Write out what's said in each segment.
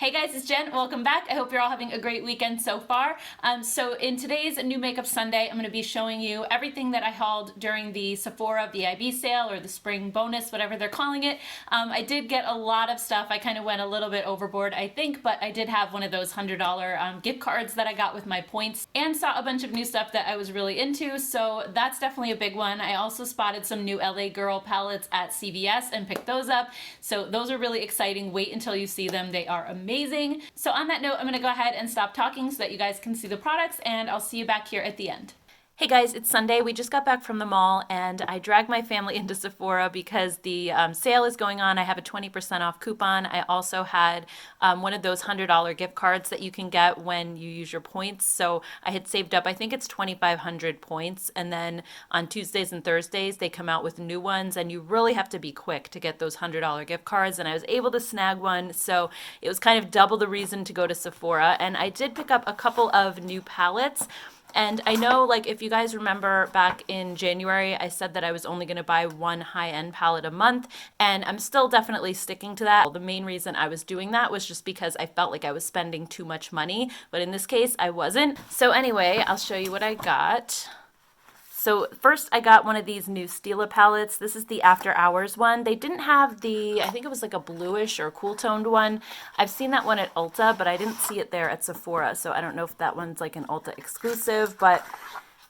Hey guys, it's Jen. Welcome back. I hope you're all having a great weekend so far. So in today's New Makeup Sunday, I'm going to be showing you everything that I hauled during the Sephora VIB sale or the spring bonus, whatever they're calling it. I did get a lot of stuff. I kind of went a little bit overboard, I think, but I did have one of those $100 gift cards that I got with my points and saw a bunch of new stuff that I was really into. So that's definitely a big one. I also spotted some new LA Girl palettes at CVS and picked those up. So those are really exciting. Wait until you see them. They are amazing. So on that note, I'm going to go ahead and stop talking so that you guys can see the products, and I'll see you back here at the end. Hey guys, it's Sunday. We just got back from the mall and I dragged my family into Sephora because the sale is going on. I have a 20% off coupon. I also had one of those $100 gift cards that you can get when you use your points. So I had saved up, I think it's 2,500 points. And then on Tuesdays and Thursdays, they come out with new ones and you really have to be quick to get those $100 gift cards. And I was able to snag one. So it was kind of double the reason to go to Sephora. And I did pick up a couple of new palettes. And I know, like, if you guys remember back in January, I said that I was only going to buy one high-end palette a month, and I'm still definitely sticking to that. The main reason I was doing that was just because I felt like I was spending too much money, but in this case, I wasn't. So anyway, I'll show you what I got. So first I got one of these new Stila palettes. This is the After Hours one. They didn't have the, I think it was like a bluish or cool toned one. I've seen that one at Ulta, but I didn't see it there at Sephora. So I don't know if that one's like an Ulta exclusive, but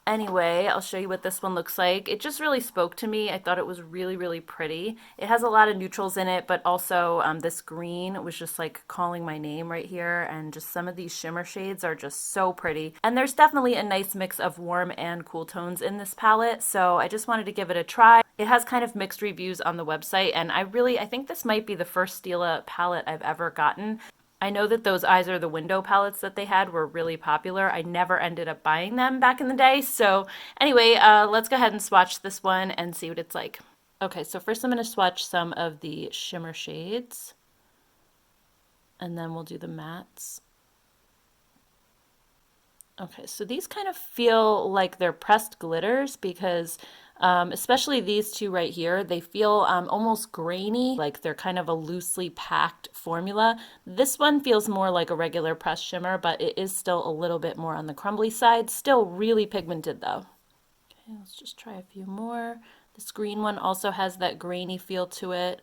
anyway, I'll show you what this one looks like. It just really spoke to me. I thought it was really, really pretty. It has a lot of neutrals in it, but also this green was just like calling my name right here. And just some of these shimmer shades are just so pretty. And there's definitely a nice mix of warm and cool tones in this palette. So I just wanted to give it a try. It has kind of mixed reviews on the website. And I think this might be the first Stila palette I've ever gotten. I know that those Eyes Are the Window palettes that they had were really popular. I never ended up buying them back in the day. So anyway, let's go ahead and swatch this one and see what it's like. Okay, so first I'm going to swatch some of the shimmer shades. And then we'll do the mattes. Okay, so these kind of feel like they're pressed glitters because especially these two right here, they feel almost grainy, like they're kind of a loosely packed formula. This one feels more like a regular pressed shimmer, but it is still a little bit more on the crumbly side. Still really pigmented though. Okay, let's just try a few more. This green one also has that grainy feel to it.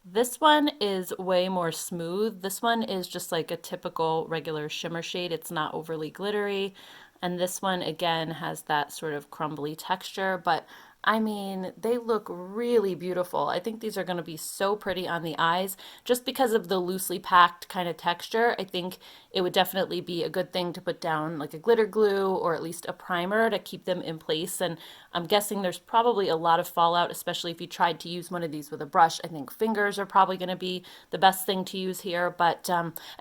This one is way more smooth. This one is just like a typical regular shimmer shade. It's not overly glittery. And this one again has that sort of crumbly texture, but I mean, they look really beautiful. I think these are going to be so pretty on the eyes just because of the loosely packed kind of texture. I think it would definitely be a good thing to put down like a glitter glue or at least a primer to keep them in place. And I'm guessing there's probably a lot of fallout, especially if you tried to use one of these with a brush. I think fingers are probably going to be the best thing to use here. But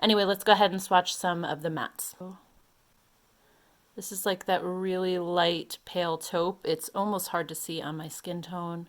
anyway, let's go ahead and swatch some of the mattes. This is like that really light pale taupe. It's almost hard to see on my skin tone.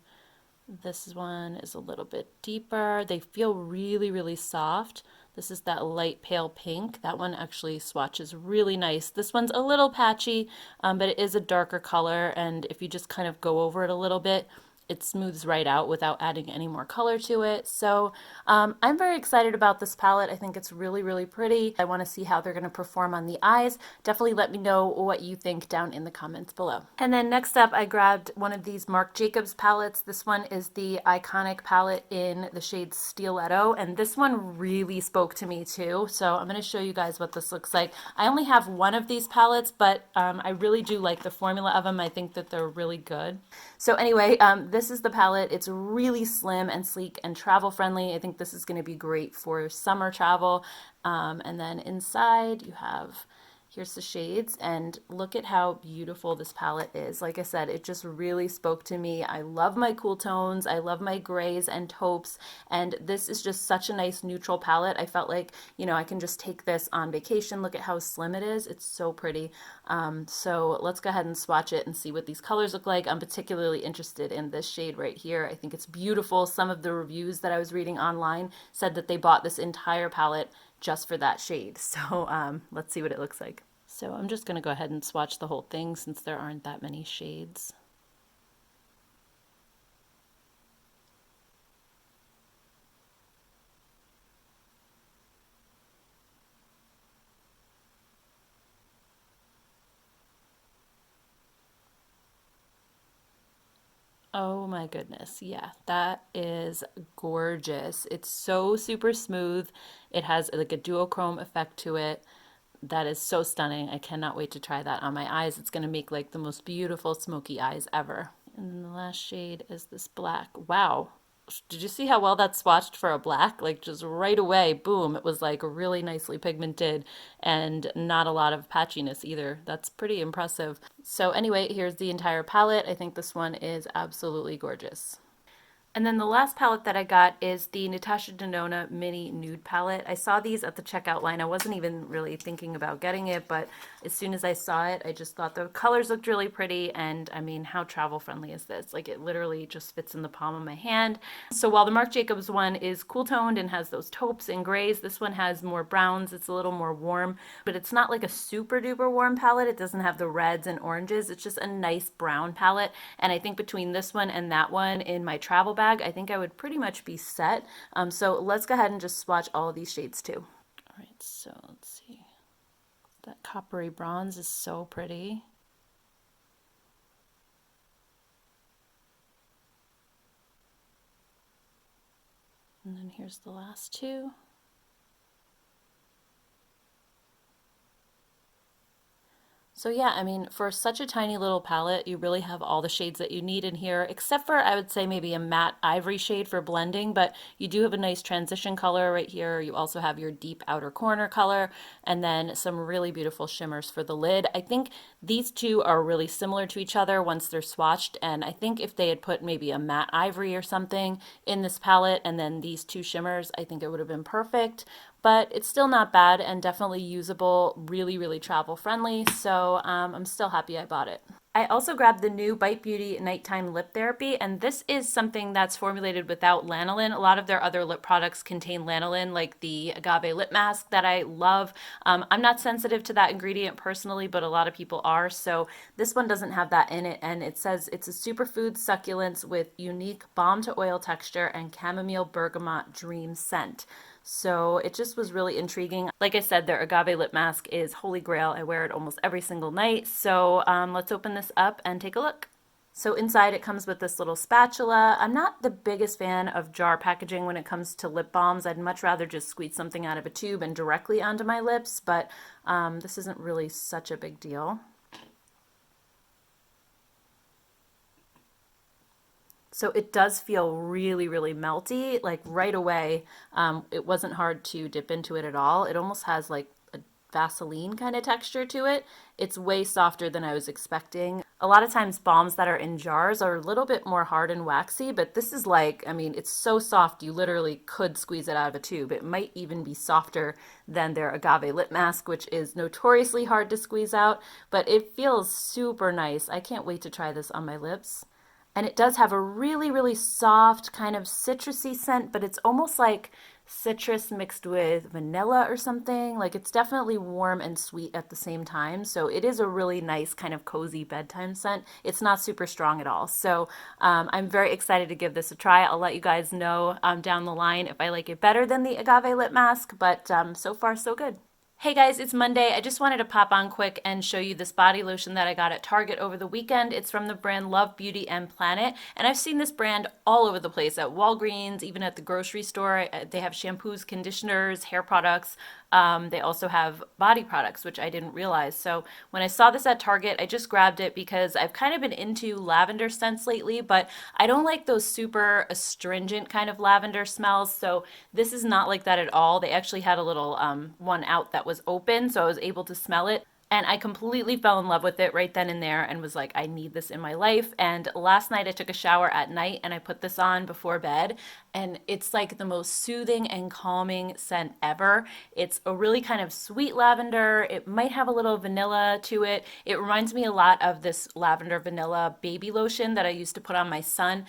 This one is a little bit deeper. They feel really, really soft. This is that light pale pink. That one actually swatches really nice. This one's a little patchy, but it is a darker color. And if you just kind of go over it a little bit, it smooths right out without adding any more color to it. So I'm very excited about this palette. I think it's really, really pretty. I want to see how they're going to perform on the eyes. Definitely let me know what you think down in the comments below. And then next up, I grabbed one of these Marc Jacobs palettes. This one is the Iconic palette in the shade Stiletto, and this one really spoke to me too. So I'm going to show you guys what this looks like. I only have one of these palettes, but I really do like the formula of them. I think that they're really good. So anyway, this is the palette. It's really slim and sleek and travel friendly. I think this is going to be great for summer travel. And then inside you have, here's the shades, and look at how beautiful this palette is. Like I said, it just really spoke to me. I love my cool tones. I love my grays and taupes, and this is just such a nice neutral palette. I felt like, you know, I can just take this on vacation. Look at how slim it is. It's so pretty. So let's go ahead and swatch it and see what these colors look like. I'm particularly interested in this shade right here. I think it's beautiful. Some of the reviews that I was reading online said that they bought this entire palette just for that shade. So let's see what it looks like. So I'm just going to go ahead and swatch the whole thing since there aren't that many shades. Oh my goodness. Yeah, that is gorgeous. It's so super smooth. It has like a duochrome effect to it. That is so stunning. I cannot wait to try that on my eyes. It's going to make like the most beautiful smoky eyes ever. And then the last shade is this black. Wow. Did you see how well that swatched for a black? Like just right away, boom, it was like really nicely pigmented and not a lot of patchiness either. That's pretty impressive. So anyway, here's the entire palette. I think this one is absolutely gorgeous. And then the last palette that I got is the Natasha Denona Mini Nude palette. I saw these at the checkout line. I wasn't even really thinking about getting it, but as soon as I saw it, I just thought the colors looked really pretty. And I mean, how travel friendly is this? Like it literally just fits in the palm of my hand. So while the Marc Jacobs one is cool toned and has those taupes and grays, this one has more browns. It's a little more warm, but it's not like a super duper warm palette. It doesn't have the reds and oranges. It's just a nice brown palette. And I think between this one and that one in my travel bag, I think I would pretty much be set. So let's go ahead and just swatch all of these shades too. All right, so let's see. That coppery bronze is so pretty. And then here's the last two. So yeah, I mean, for such a tiny little palette, you really have all the shades that you need in here, except for I would say maybe a matte ivory shade for blending, but you do have a nice transition color right here. You also have your deep outer corner color, and then some really beautiful shimmers for the lid. I think these two are really similar to each other once they're swatched, and I think if they had put maybe a matte ivory or something in this palette and then these two shimmers, I think it would have been perfect, but it's still not bad and definitely usable, really, really travel friendly. So I'm still happy I bought it. I also grabbed the new Bite Beauty Nighttime Lip Therapy, and this is something that's formulated without lanolin. A lot of their other lip products contain lanolin, like the Agave lip mask that I love. I'm not sensitive to that ingredient personally, but a lot of people are. So this one doesn't have that in it, and it says it's a superfood succulents with unique balm to oil texture and chamomile bergamot dream scent. So it just was really intriguing. Like I said, their agave lip mask is holy grail. I wear it almost every single night. So let's open this up and take a look. So inside it comes with this little spatula. I'm not the biggest fan of jar packaging when it comes to lip balms. I'd much rather just squeeze something out of a tube and directly onto my lips, but this isn't really such a big deal. So it does feel really, really melty, like right away. It wasn't hard to dip into it at all. It almost has like a Vaseline kind of texture to it. It's way softer than I was expecting. A lot of times balms that are in jars are a little bit more hard and waxy, but this is like, I mean, it's so soft you literally could squeeze it out of a tube. It might even be softer than their agave lip mask, which is notoriously hard to squeeze out, but it feels super nice. I can't wait to try this on my lips. And it does have a really, really soft kind of citrusy scent, but it's almost like citrus mixed with vanilla or something. Like it's definitely warm and sweet at the same time. So it is a really nice kind of cozy bedtime scent. It's not super strong at all. So I'm very excited to give this a try. I'll let you guys know down the line if I like it better than the agave lip mask, but so far so good. Hey guys, it's Monday. I just wanted to pop on quick and show you this body lotion that I got at Target over the weekend. It's from the brand Love Beauty and Planet, and I've seen this brand all over the place at Walgreens, even at the grocery store. They have shampoos, conditioners, hair products. They also have body products, which I didn't realize. So when I saw this at Target, I just grabbed it because I've kind of been into lavender scents lately, but I don't like those super astringent kind of lavender smells. So this is not like that at all. They actually had a little one out that was open, so I was able to smell it. And I completely fell in love with it right then and there and was like, I need this in my life. And last night I took a shower at night and I put this on before bed. And it's like the most soothing and calming scent ever. It's a really kind of sweet lavender. It might have a little vanilla to it. It reminds me a lot of this lavender vanilla baby lotion that I used to put on my son.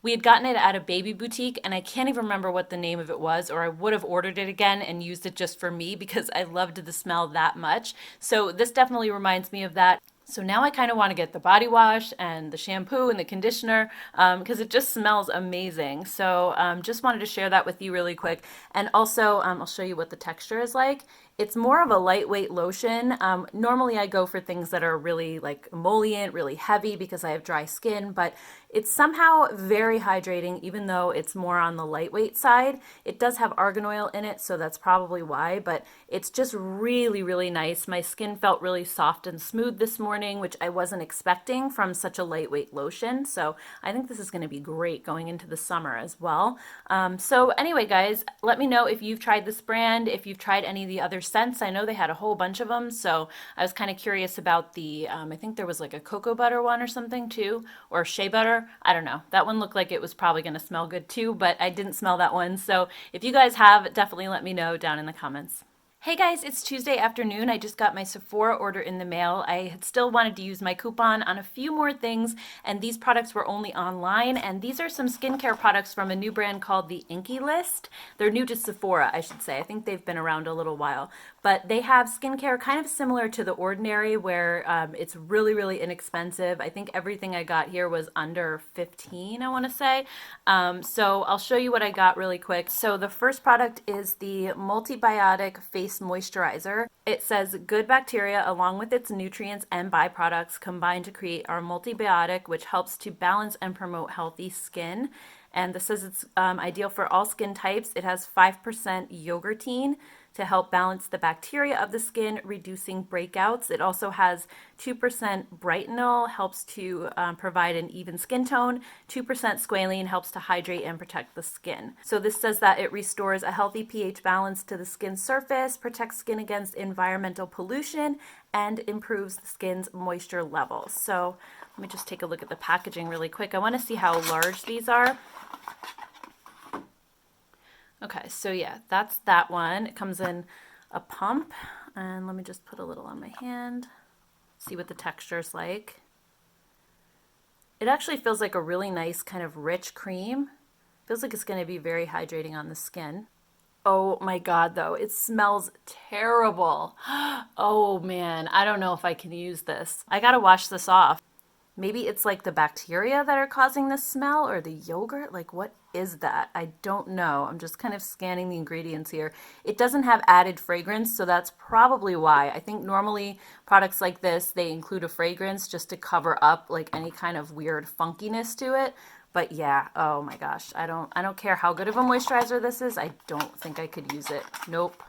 We had gotten it at a baby boutique, and I can't even remember what the name of it was, or I would have ordered it again and used it just for me because I loved the smell that much. So this definitely reminds me of that. So now I kind of want to get the body wash and the shampoo and the conditioner because it just smells amazing. So just wanted to share that with you really quick. And also, I'll show you what the texture is like. It's more of a lightweight lotion. Normally I go for things that are really like emollient, really heavy because I have dry skin, but it's somehow very hydrating even though it's more on the lightweight side. It does have argan oil in it, so that's probably why, but it's just really, really nice. My skin felt really soft and smooth this morning, which I wasn't expecting from such a lightweight lotion. So I think this is going to be great going into the summer as well. So anyway, guys, let me know if you've tried this brand, if you've tried any of the other scents. I know they had a whole bunch of them, so I was kind of curious about the, I think there was like a cocoa butter one or something too, or shea butter. I don't know. That one looked like it was probably going to smell good too, but I didn't smell that one. So if you guys have, definitely let me know down in the comments. Hey guys, it's Tuesday afternoon. I just got my Sephora order in the mail. I had still wanted to use my coupon on a few more things, and these products were only online. And these are some skincare products from a new brand called the Inkey list. They're new to Sephora, I should say. I think they've been around a little while. But they have skincare kind of similar to The Ordinary, where it's really, really inexpensive. I think everything I got here was under 15, I want to say. So I'll show you what I got really quick. So the first product is the Multibiotic Face Moisturizer. It says good bacteria along with its nutrients and byproducts combine to create our multibiotic, which helps to balance and promote healthy skin. And this says it's ideal for all skin types. It has 5% yogurtine to help balance the bacteria of the skin, reducing breakouts. It also has 2% brightenol, helps to provide an even skin tone. 2% squalene helps to hydrate and protect the skin. So this says that it restores a healthy pH balance to the skin surface, protects skin against environmental pollution, and improves the skin's moisture levels. So let me just take a look at the packaging really quick. I want to see how large these are. Okay, so yeah, that's that one. It comes in a pump, and let me just put a little on my hand, see what the texture's like. It actually feels like a really nice kind of rich cream. Feels like it's going to be very hydrating on the skin. Oh my God, though, it smells terrible. Oh man, I don't know if I can use this. I gotta wash this off. Maybe it's like the bacteria that are causing this smell or the yogurt. Like, what is that? I don't know. I'm just kind of scanning the ingredients here. It doesn't have added fragrance, so that's probably why. I think normally products like this, they include a fragrance just to cover up like any kind of weird funkiness to it. But yeah, oh my gosh, I don't care how good of a moisturizer this is. I don't think I could use it. Nope.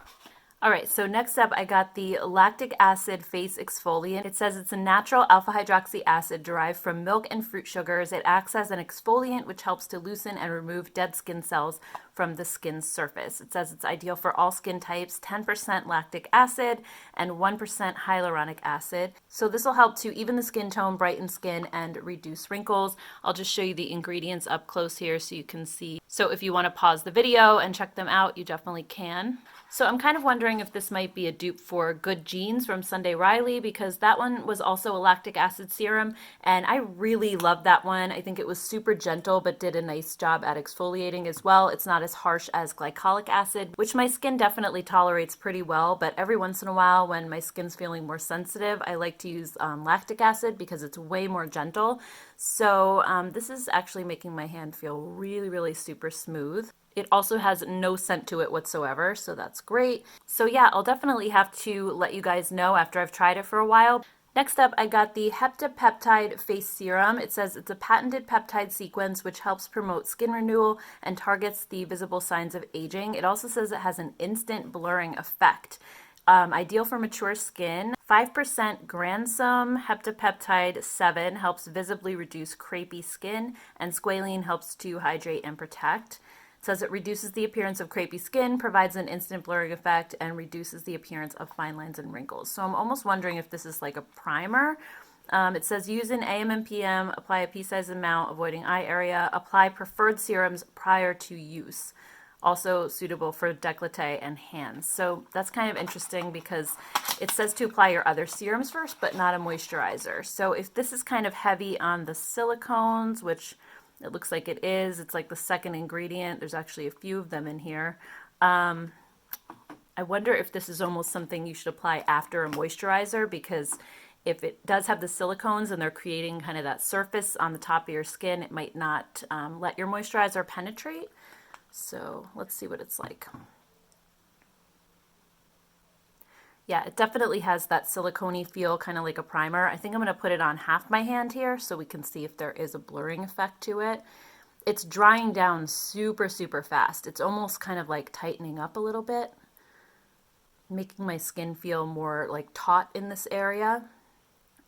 All right, so next up, I got the Lactic Acid Face Exfoliant. It says it's a natural alpha hydroxy acid derived from milk and fruit sugars. It acts as an exfoliant, which helps to loosen and remove dead skin cells from the skin's surface. It says it's ideal for all skin types, 10% lactic acid and 1% hyaluronic acid. So this will help to even the skin tone, brighten skin, and reduce wrinkles. I'll just show you the ingredients up close here so you can see. So if you want to pause the video and check them out, you definitely can. So I'm kind of wondering if this might be a dupe for Good Genes from Sunday Riley, because that one was also a lactic acid serum, and I really loved that one. I think it was super gentle, but did a nice job at exfoliating as well. It's not as harsh as glycolic acid, which my skin definitely tolerates pretty well, but every once in a while when my skin's feeling more sensitive, I like to use lactic acid because it's way more gentle. So this is actually making my hand feel really, really super smooth. It also has no scent to it whatsoever, so that's great. So yeah, I'll definitely have to let you guys know after I've tried it for a while. Next up, I got the Hepta-Peptide Face Serum. It says it's a patented peptide sequence which helps promote skin renewal and targets the visible signs of aging. It also says it has an instant blurring effect. Ideal for mature skin. 5% Gransum Hepta-Peptide 7 helps visibly reduce crepey skin, and squalene helps to hydrate and protect. It says it reduces the appearance of crepey skin, provides an instant blurring effect, and reduces the appearance of fine lines and wrinkles. So I'm almost wondering if this is like a primer. It says use in AM and PM, apply a pea-sized amount, avoiding eye area, apply preferred serums prior to use. Also suitable for décolleté and hands. So that's kind of interesting because it says to apply your other serums first, but not a moisturizer. So if this is kind of heavy on the silicones, which it looks like it is. It's like the second ingredient. There's actually a few of them in here. I wonder if this is almost something you should apply after a moisturizer, because if it does have the silicones and they're creating kind of that surface on the top of your skin, it might not let your moisturizer penetrate. So let's see what it's like. Yeah, it definitely has that silicone-y feel, kind of like a primer. I think I'm going to put it on half my hand here so we can see if there is a blurring effect to it. It's drying down super, super fast. It's almost kind of like tightening up a little bit, making my skin feel more like taut in this area.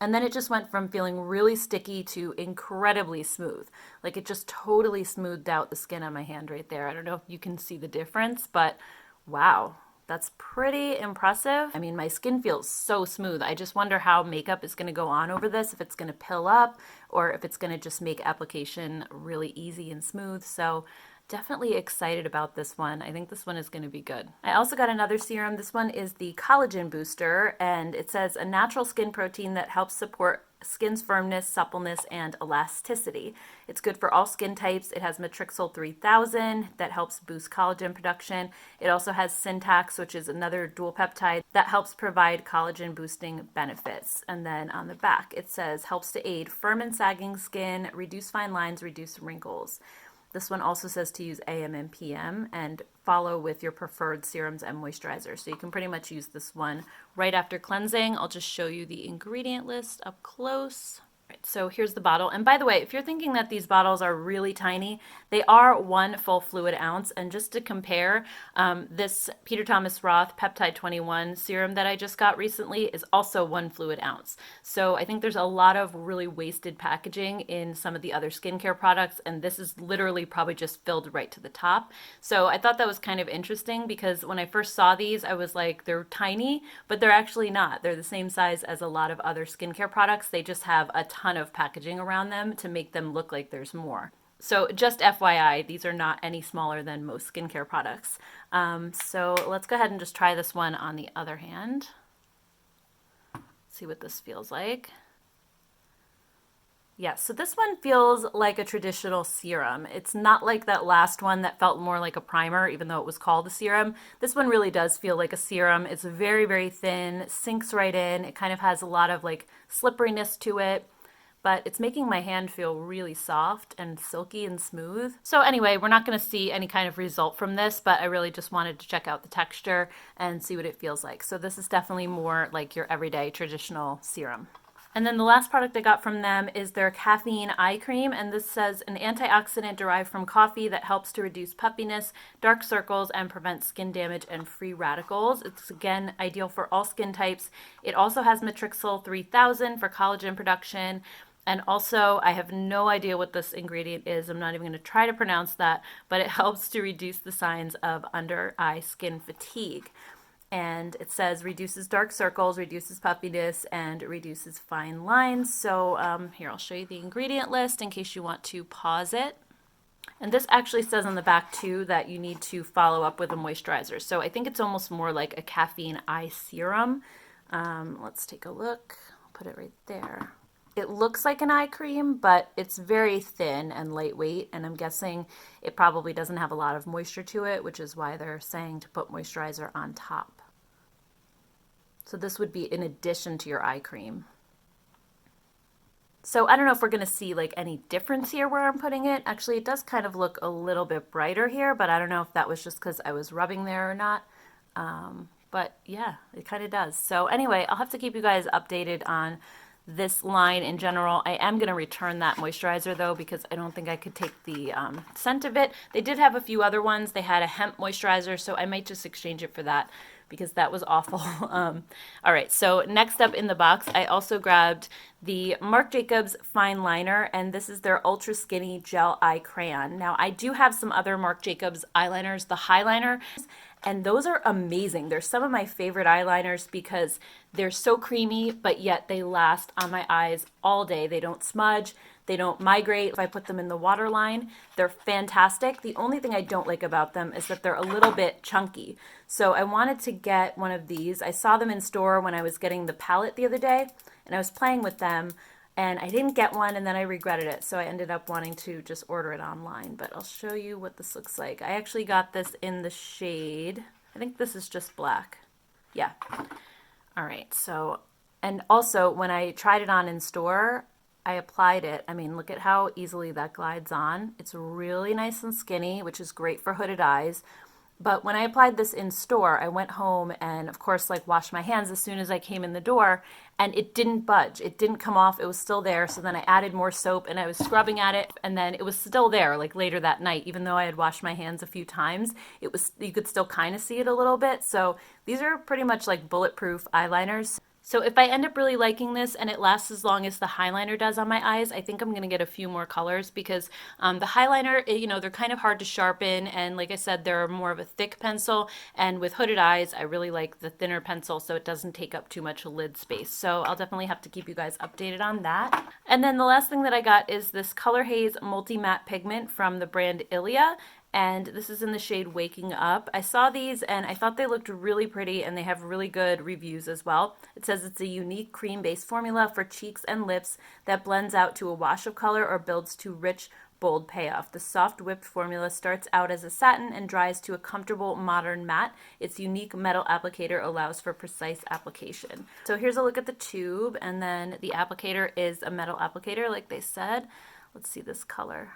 And then it just went from feeling really sticky to incredibly smooth. Like it just totally smoothed out the skin on my hand right there. I don't know if you can see the difference, but wow, that's pretty impressive. I mean, my skin feels so smooth. I just wonder how makeup is going to go on over this, if it's going to pill up or if it's going to just make application really easy and smooth. So definitely excited about this one. I think this one is going to be good. I also got another serum. This one is the collagen booster, and it says a natural skin protein that helps support skin's firmness, suppleness, and elasticity. It's good for all skin types. It has matrixyl 3000 that helps boost collagen production. It also has Syntax, which is another dual peptide that helps provide collagen boosting benefits. And then on the back, it says helps to aid firm and sagging skin, reduce fine lines, reduce wrinkles. This one also says to use AM and PM and follow with your preferred serums and moisturizers. So you can pretty much use this one right after cleansing. I'll just show you the ingredient list up close. Right, so here's the bottle. And by the way, if you're thinking that these bottles are really tiny, they are 1 full fluid ounce. And just to compare, this Peter Thomas Roth Peptide 21 serum that I just got recently is also 1 fluid ounce. So I think there's a lot of really wasted packaging in some of the other skincare products, and this is literally probably just filled right to the top. So I thought that was kind of interesting because when I first saw these, I was like, they're tiny, but they're actually not. They're the same size as a lot of other skincare products. They just have a ton of packaging around them to make them look like there's more. So just FYI, these are not any smaller than most skincare products. So let's go ahead and just try this one on the other hand. See what this feels like. Yeah, so this one feels like a traditional serum. It's not like that last one that felt more like a primer, even though it was called a serum. This one really does feel like a serum. It's very, very thin, sinks right in. It kind of has a lot of like slipperiness to it, but it's making my hand feel really soft and silky and smooth. So anyway, we're not going to see any kind of result from this, but I really just wanted to check out the texture and see what it feels like. So this is definitely more like your everyday traditional serum. And then the last product I got from them is their Caffeine Eye Cream, and this says an antioxidant derived from coffee that helps to reduce puffiness, dark circles, and prevent skin damage and free radicals. It's again ideal for all skin types. It also has matrixyl 3000 for collagen production. And also, I have no idea what this ingredient is. I'm not even going to try to pronounce that, but it helps to reduce the signs of under eye skin fatigue. And it says reduces dark circles, reduces puffiness, and reduces fine lines. So here, I'll show you the ingredient list in case you want to pause it. And this actually says on the back too that you need to follow up with a moisturizer. So I think it's almost more like a caffeine eye serum. Let's take a look. I'll put it right there. It looks like an eye cream, but it's very thin and lightweight, and I'm guessing it probably doesn't have a lot of moisture to it, which is why they're saying to put moisturizer on top. So this would be in addition to your eye cream. So I don't know if we're going to see like any difference here where I'm putting it. Actually, it does kind of look a little bit brighter here, but I don't know if that was just because I was rubbing there or not. But yeah, it kind of does. So anyway, I'll have to keep you guys updated on this line in general. I am going to return that moisturizer though, because I don't think I could take the scent of it. They did have a few other ones. They had a hemp moisturizer, so I might just exchange it for that because that was awful. All right, so next up in the box, I also grabbed the Marc Jacobs Fine Liner, and this is their Ultra Skinny Gel Eye Crayon. Now, I do have some other Marc Jacobs eyeliners, the Highliner, and those are amazing. They're some of my favorite eyeliners because they're so creamy, but yet they last on my eyes all day. They don't smudge. They don't migrate if I put them in the waterline. They're fantastic. The only thing I don't like about them is that they're a little bit chunky. So I wanted to get one of these. I saw them in store when I was getting the palette the other day, and I was playing with them, and I didn't get one, and then I regretted it. So I ended up wanting to just order it online, but I'll show you what this looks like. I actually got this in the shade, I think this is just black. Yeah. All right, so, and also when I tried it on in store, I applied it. I mean, look at how easily that glides on. It's really nice and skinny, which is great for hooded eyes, But when I applied this in store, I went home and of course like washed my hands as soon as I came in the door, and it didn't budge. It didn't come off. It was still there. So then I added more soap and I was scrubbing at it, and then it was still there like later that night. Even though I had washed my hands a few times, it was, you could still kind of see it a little bit. So these are pretty much like bulletproof eyeliners. So if I end up really liking this and it lasts as long as the highliner does on my eyes, I think I'm going to get a few more colors because the highliner, you know, they're kind of hard to sharpen. And like I said, they're more of a thick pencil. And with hooded eyes, I really like the thinner pencil so it doesn't take up too much lid space. So I'll definitely have to keep you guys updated on that. And then the last thing that I got is this Color Haze Multi Matte Pigment from the brand Ilia. And this is in the shade Waking Up. I saw these and I thought they looked really pretty, and they have really good reviews as well. It says it's a unique cream-based formula for cheeks and lips that blends out to a wash of color or builds to rich, bold payoff. The soft whipped formula starts out as a satin and dries to a comfortable modern matte. Its unique metal applicator allows for precise application. So here's a look at the tube, and then the applicator is a metal applicator like they said. Let's see this color.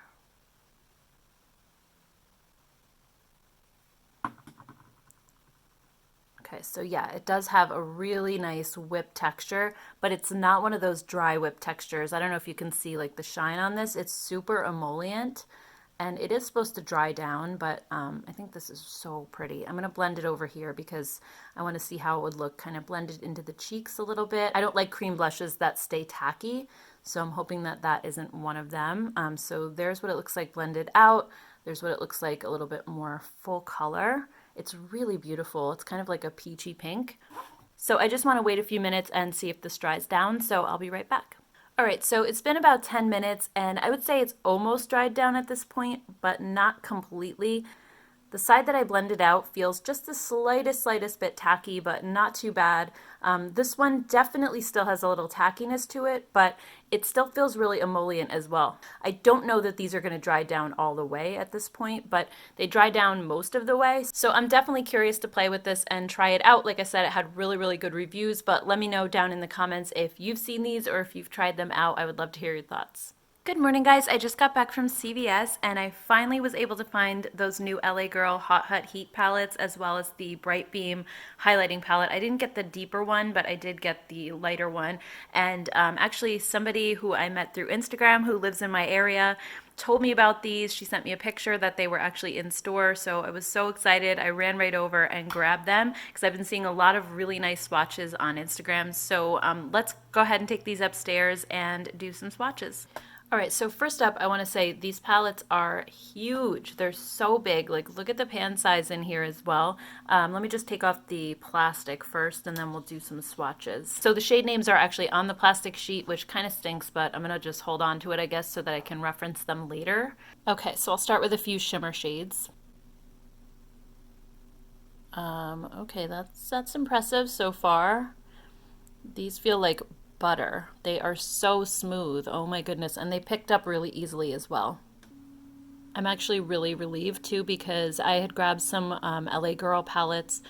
Okay, so yeah, it does have a really nice whip texture, but it's not one of those dry whip textures. I don't know if you can see like the shine on this. It's super emollient, and it is supposed to dry down, but I think this is so pretty. I'm going to blend it over here because I want to see how it would look kind of blended into the cheeks a little bit. I don't like cream blushes that stay tacky, so I'm hoping that that isn't one of them. So there's what it looks like blended out. There's what it looks like a little bit more full color. It's really beautiful. It's kind of like a peachy pink. So I just want to wait a few minutes and see if this dries down, so I'll be right back. All right, so it's been about 10 minutes, and I would say it's almost dried down at this point, but not completely. The side that I blended out feels just the slightest bit tacky, but not too bad. This one definitely still has a little tackiness to it, but it still feels really emollient as well. I don't know that these are going to dry down all the way at this point, but they dry down most of the way. So I'm definitely curious to play with this and try it out. Like I said, it had really good reviews, but let me know down in the comments if you've seen these or if you've tried them out. I would love to hear your thoughts. Good morning, guys. I just got back from CVS and I finally was able to find those new LA Girl Hot Hot Heat palettes as well as the Bright Beam highlighting palette. I didn't get the deeper one, but I did get the lighter one. And actually somebody who I met through Instagram who lives in my area told me about these. She sent me a picture that they were actually in store, so I was so excited. I ran right over and grabbed them because I've been seeing a lot of really nice swatches on Instagram. So let's go ahead and take these upstairs and do some swatches. All right, so first up, I want to say these palettes are huge. They're so big. Like, look at the pan size in here as well. Let me just take off the plastic first, and then we'll do some swatches. So the shade names are actually on the plastic sheet, which kind of stinks, but I'm going to just hold on to it, I guess, so that I can reference them later. Okay, so I'll start with a few shimmer shades. Okay, that's impressive so far. These feel like butter. They are so smooth. Oh my goodness. And they picked up really easily as well. I'm actually really relieved too because I had grabbed some LA Girl palettes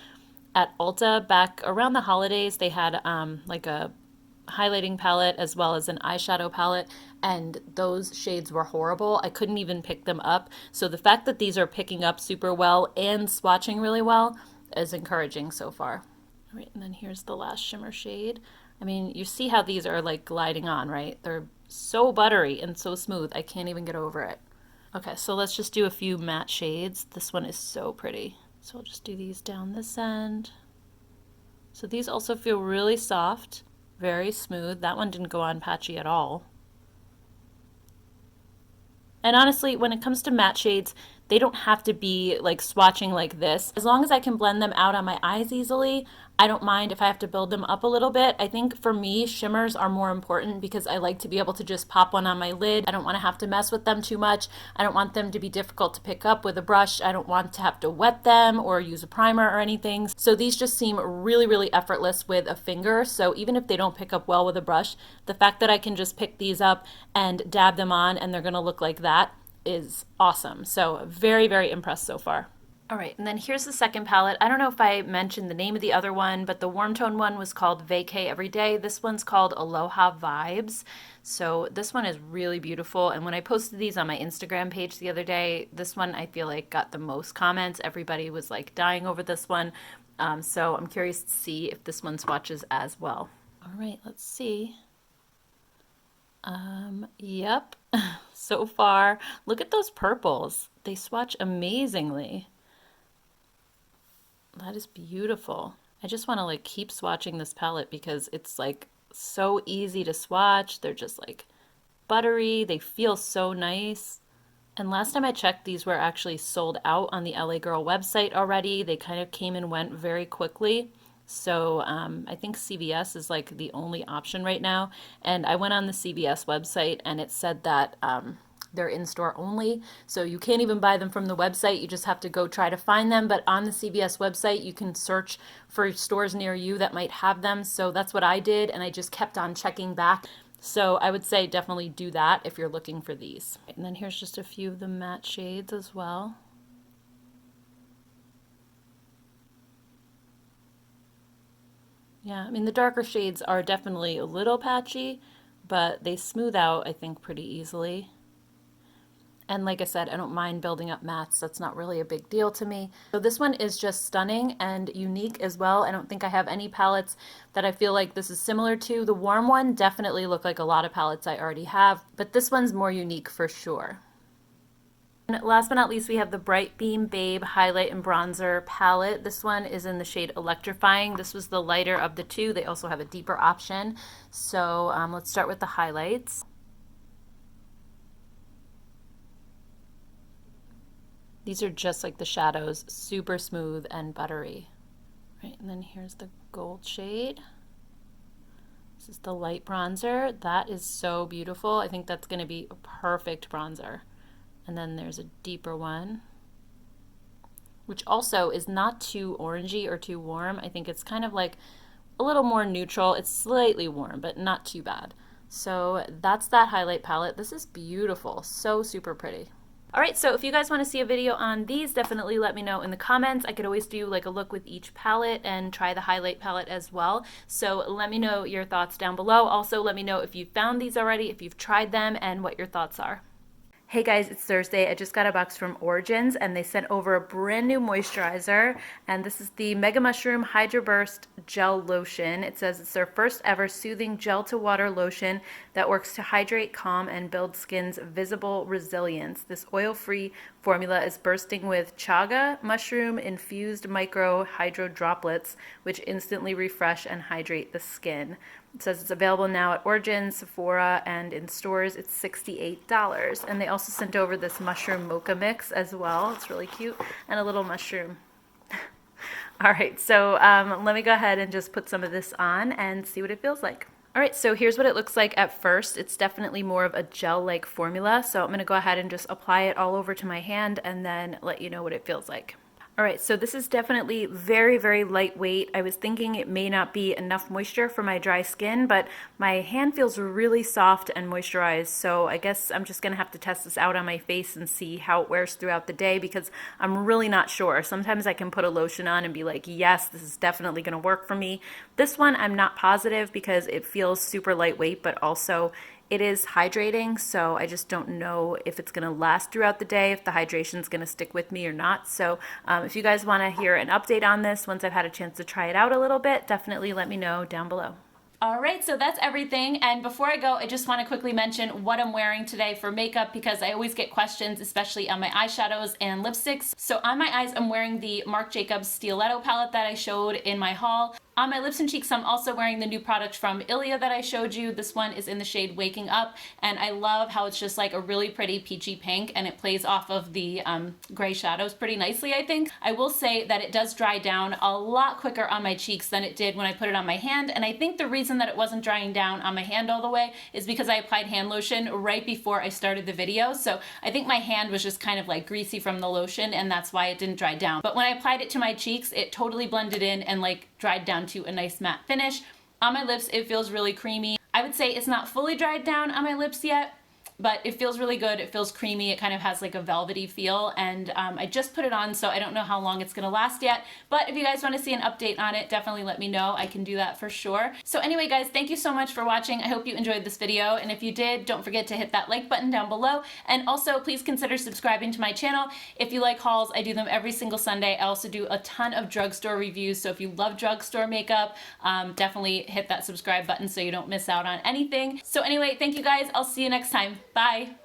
at Ulta back around the holidays. They had like a highlighting palette as well as an eyeshadow palette, and those shades were horrible. I couldn't even pick them up. So the fact that these are picking up super well and swatching really well is encouraging so far. All right, and then here's the last shimmer shade. I mean, you see how these are like gliding on, right? They're so buttery and so smooth. I can't even get over it. Okay, so let's just do a few matte shades. This one is so pretty. So I'll just do these down this end. So these also feel really soft, very smooth. That one didn't go on patchy at all. And honestly, when it comes to matte shades, they don't have to be like swatching like this. As long as I can blend them out on my eyes easily, I don't mind if I have to build them up a little bit. I think for me, shimmers are more important because I like to be able to just pop one on my lid. I don't want to have to mess with them too much. I don't want them to be difficult to pick up with a brush. I don't want to have to wet them or use a primer or anything. So these just seem really effortless with a finger. So even if they don't pick up well with a brush, the fact that I can just pick these up and dab them on and they're going to look like that is awesome. So very impressed so far. All right, and then here's the second palette. I don't know if I mentioned the name of the other one, but the warm tone one was called Vacay Every Day. This one's called Aloha Vibes. So this one is really beautiful. And when I posted these on my Instagram page the other day, this one I feel like got the most comments. Everybody was like dying over this one. So I'm curious to see if this one swatches as well. All right, let's see. Yep. So far, look at those purples. They swatch amazingly. That is beautiful. I just want to like keep swatching this palette because it's like so easy to swatch. They're just like buttery. They feel so nice. And last time I checked, these were actually sold out on the LA Girl website already. They kind of came and went very quickly. So I think CVS is like the only option right now. And I went on the CVS website and it said that they're in store only. So you can't even buy them from the website. You just have to go try to find them. But on the CVS website, you can search for stores near you that might have them. So that's what I did. And I just kept on checking back. So I would say definitely do that if you're looking for these. And then here's just a few of the matte shades as well. Yeah, I mean the darker shades are definitely a little patchy, but they smooth out, I think, pretty easily. And like I said, I don't mind building up mattes. That's not really a big deal to me. So this one is just stunning and unique as well. I don't think I have any palettes that I feel like this is similar to. The warm one definitely look like a lot of palettes I already have, but this one's more unique for sure. And last but not least, we have the Bright Beam Babe Highlight and Bronzer palette. This one is in the shade Electrifying. This was the lighter of the two. They also have a deeper option. So let's start with the highlights. These are just like the shadows, super smooth and buttery. Right, and then here's the gold shade. This is the light bronzer. That is so beautiful. I think that's going to be a perfect bronzer. And then there's a deeper one, which also is not too orangey or too warm. I think it's kind of like a little more neutral. It's slightly warm, but not too bad. So that's that highlight palette. This is beautiful, so super pretty. All right, so if you guys want to see a video on these, definitely let me know in the comments. I could always do like a look with each palette and try the highlight palette as well. So let me know your thoughts down below. Also, let me know if you've found these already, if you've tried them, and what your thoughts are. Hey guys, it's Thursday. I just got a box from Origins and they sent over a brand new moisturizer, and this is the Mega Mushroom Hydro Burst Gel Lotion. It says it's their first ever soothing gel to water lotion that works to hydrate, calm, and build skin's visible resilience. This oil-free formula is bursting with chaga mushroom infused micro hydro droplets, which instantly refresh and hydrate the skin. It says it's available now at Origins, Sephora, and in stores it's $68. And they also sent over this mushroom mocha mix as well. It's really cute. And a little mushroom. All right, so let me go ahead and just put some of this on and see what it feels like. All right, so here's what it looks like at first. It's definitely more of a gel-like formula. So I'm going to go ahead and just apply it all over to my hand and then let you know what it feels like. All right, so this is definitely very, very lightweight. I was thinking it may not be enough moisture for my dry skin, but my hand feels really soft and moisturized. So I guess I'm just gonna have to test this out on my face and see how it wears throughout the day because I'm really not sure. Sometimes I can put a lotion on and be like, yes, this is definitely gonna work for me. This one, I'm not positive because it feels super lightweight, but also it is hydrating, so I just don't know if it's going to last throughout the day, if the hydration is going to stick with me or not. So if you guys want to hear an update on this once I've had a chance to try it out a little bit, definitely let me know down below. All right, so that's everything. And before I go, I just want to quickly mention what I'm wearing today for makeup because I always get questions, especially on my eyeshadows and lipsticks. So on my eyes, I'm wearing the Marc Jacobs Stiletto palette that I showed in my haul. On my lips and cheeks, I'm also wearing the new product from Ilia that I showed you. This one is in the shade Waking Up, and I love how it's just like a really pretty peachy pink, and it plays off of the gray shadows pretty nicely, I think. I will say that it does dry down a lot quicker on my cheeks than it did when I put it on my hand, and I think the reason that it wasn't drying down on my hand all the way is because I applied hand lotion right before I started the video, so I think my hand was just kind of like greasy from the lotion, and that's why it didn't dry down. But when I applied it to my cheeks, it totally blended in and like dried down to a nice matte finish. On my lips, it feels really creamy. I would say it's not fully dried down on my lips yet, but it feels really good. It feels creamy. It kind of has like a velvety feel, and I just put it on, so I don't know how long it's gonna last yet, but if you guys want to see an update on it, definitely let me know. I can do that for sure. So anyway, guys, thank you so much for watching. I hope you enjoyed this video, and if you did, don't forget to hit that like button down below, and also please consider subscribing to my channel. If you like hauls, I do them every single Sunday. I also do a ton of drugstore reviews, so if you love drugstore makeup, definitely hit that subscribe button so you don't miss out on anything. So anyway, thank you guys. I'll see you next time. Bye.